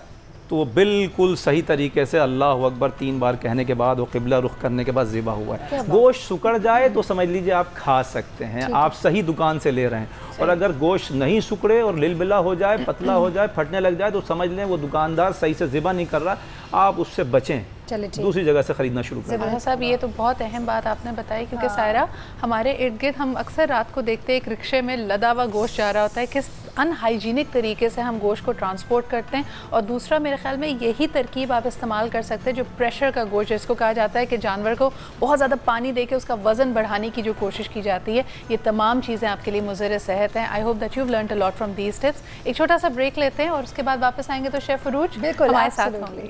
تو وہ بالکل صحیح طریقے سے اللہ اکبر 3 بار کہنے کے بعد وہ قبلہ رخ کرنے کے بعد ذبح ہوا ہے. گوشت سکڑ جائے تو سمجھ لیجئے آپ کھا سکتے ہیں، آپ صحیح دکان سے لے رہے ہیں. اور اگر گوشت نہیں سکڑے اور للبلا ہو جائے، پتلا ہو جائے، پھٹنے لگ جائے تو سمجھ لیں وہ دکاندار صحیح سے ذبح نہیں کر رہا، آپ اس سے بچیں، دوسری جگہ سے خریدنا شروع کریں. زبردست صاحب یہ تو بہت اہم بات آپ نے بتائی کیونکہ سائرہ ہمارے ارد گرد ہم اکثر رات کو دیکھتے ہیں ایک رکشے میں لدا ہوا گوشت جا رہا ہوتا ہے، کس ان ہائیجینک طریقے سے ہم گوشت کو ٹرانسپورٹ کرتے ہیں. اور دوسرا میرے خیال میں یہی ترکیب آپ استعمال کر سکتے ہیں جو پریشر کا گوشت جس کو کہا جاتا ہے کہ جانور کو بہت زیادہ پانی دے کے اس کا وزن بڑھانے کی جو کوشش کی جاتی ہے. یہ تمام چیزیں آپ کے لیے مضر صحت ہیں. I hope that you have learned a lot from these tips. ایک چھوٹا سا بریک لیتے ہیں اور اس کے بعد واپس آئیں گے تو شیف عروج ہمارے ساتھ ہوں گے.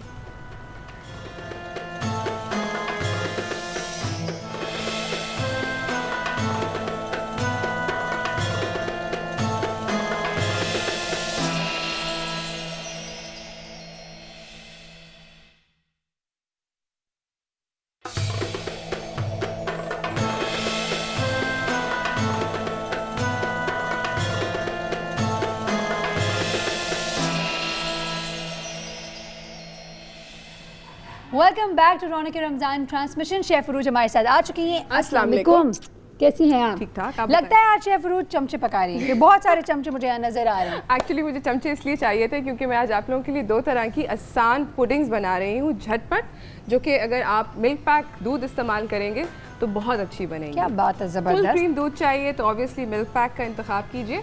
Welcome back to Raunaq Ramzan transmission. Chef عروج ہمارے ساتھ آ چکی ہیں. السلام علیکم، کیسی ہیں آپ؟ ٹھیک ٹھاک. لگتا ہے آج شیف عروج چمچے پکا رہی ہیں، بہت سارے چمچے مجھے یہاں نظر آ رہے ہیں. ایکچولی مجھے چمچے اس لیے چاہیے تھے کیونکہ میں آج آپ لوگوں کے لیے 2 طرح کی آسان پڈنگز بنا رہی ہوں جھٹ پٹ، جو کہ اگر آپ ملک پیک دودھ استعمال کریں گے تو بہت اچھی بنے گی. کیا بات ہے، فل زبردست. کریم دودھ چاہیے تو آبویسلی ملک پیک کا انتخاب کیجیے.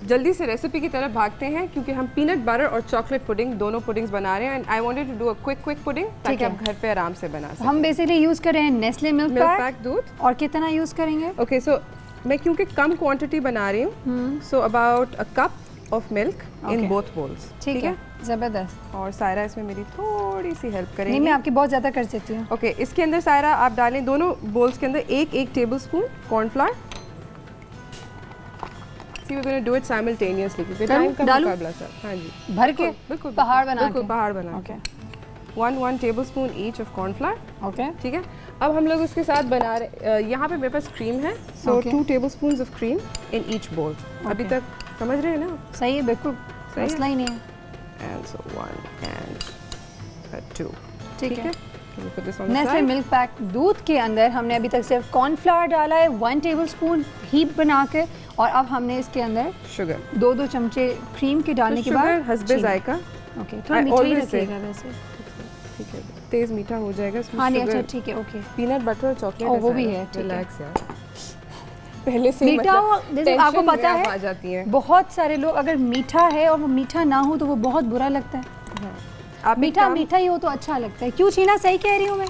جلدی سے ریسیپی کی طرف بھاگتے ہیں کیونکہ ہم پینٹ بٹر اور چاکلیٹ پڈنگ دونوں پڈنگز بنا رہے ہیں. And I wanted to do a quick pudding تاکہ آپ گھر پہ آرام سے بنا سکیں. ہم بیسیکلی یوز کر رہے ہیں نیسلے ملک پیک دودھ. اور کتنا یوز کریں گے؟ اوکے سو میں کیونکہ کم کوانٹٹی بنا رہی ہوں so about a cup of milk in both bowls. ٹھیک ہے، زبردست. اور سائرہ اس میں میری تھوڑی سی ہیلپ کریں نہیں، میں آپ کی بہت زیادہ کر سکتی ہوں. اوکے اس کے اندر سائرہ آپ ڈالیں دونوں بولس کے اندر 1 tablespoon cornflour. So we gonna do it simultaneously کیونکہ ٹائم کا مقابلہ سر. ہاں جی بھر کے بالکل پہاڑ بنا کے. بالکل پہاڑ بنا کے 1 tablespoon each of cornflour. Okay ٹھیک ہے. اب ہم لوگ اس کے ساتھ بنا رہے یہاں پہ میرے پاس کریم ہے so 2 tablespoons of cream in each bowl. ابھی تک سمجھ رہے ہیں نا؟ صحیح ہے، بالکل مسئلہ ہی نہیں ہے. And so 1 and 2. ٹھیک ہے. نیسلے ملک پیک دودھ کے اندر ہم نے ابھی تک صرف کارن فلاور ڈالا ہے 1 ٹیبل اسپون ہیپ بنا کے، اور اب ہم نے اس کے اندر شوگر 2 چمچے کریم کے ڈالنے کے بعد حسب ذائقہ. اوکے تھوڑا میٹھا ہی رکھیے گا ویسے. ٹھیک ہے، تیز میٹھا ہو جائے گا اس میں. ہاں نہیں اچھا ٹھیک ہے. اوکے پینٹ بٹر اور چاکلیٹ وہ بھی ہے. ریلیکس یار پہلے سے میٹھا ہو جیسے آپ کو پتا آ جاتی ہے بہت سارے لوگ اگر میٹھا ہے اور وہ میٹھا نہ ہو تو وہ بہت برا لگتا ہے. آپ میٹھا میٹھا ہی ہو تو اچھا لگتا ہے. کیوں چھینا صحیح کہہ رہی ہوں میں؟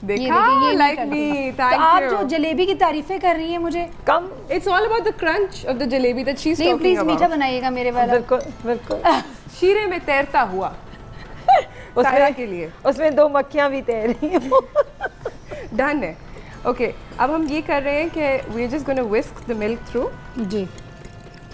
دیکھا لائک می. آپ جو جلیبی کی تعریفیں کر رہی ہیں مجھے کم it's all about the crunch of the jalebi that she is talking about. Please میٹھا بنائیے گا میرے والا. بالکل بالکل. شیرے میں تیرتا ہوا سائرہ کے لیے اس میں 2 مکھیاں بھی تیر رہی ہیں. ڈن ہے. اوکے اب ہم یہ کر رہے ہیں کہ we are just gonna whisk the milk through. جی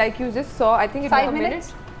like you just saw. I think it 5 was a minutes?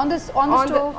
on the stove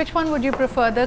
which one would you prefer, the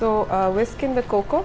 So whisk in the cocoa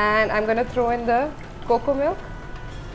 And I'm going to throw in the cocoa milk.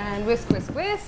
And whisk.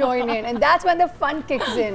join in and that's when the fun kicks in.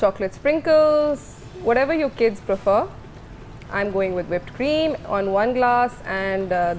chocolate sprinkles, whatever your kids prefer. I'm going with whipped cream on one glass and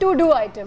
to do item।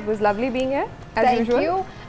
it was lovely being here as usual। Thank you।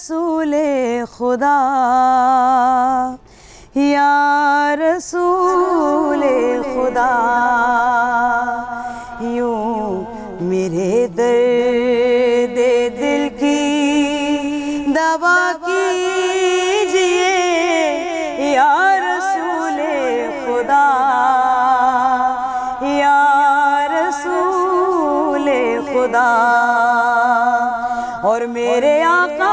رسول خدا یا رسول خدا یوں میرے درد دل کی دوا کیجئے یا رسول خدا یا رسول خدا اور میرے آقا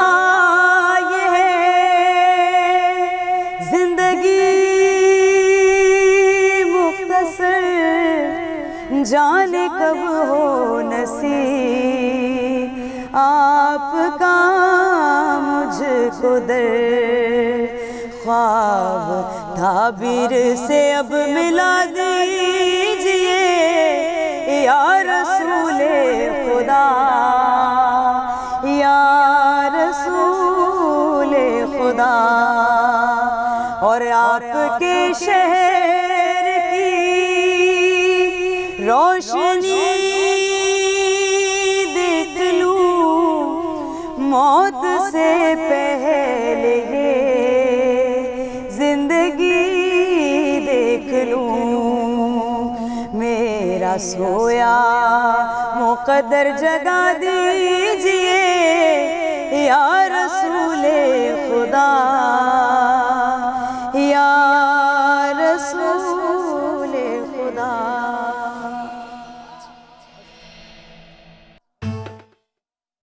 یہ ہے زندگی مختصر جانے کب ہو نصیب آپ کا مجھ کو در خواب تعبیر سے اب ملا دیجئے یا رسول خدا یا رسول خدا اور آپ کے شہر کی روشنی دیکھ لوں موت سے پہلے یہ زندگی دیکھ لوں میرا سویا مقدر جگا دی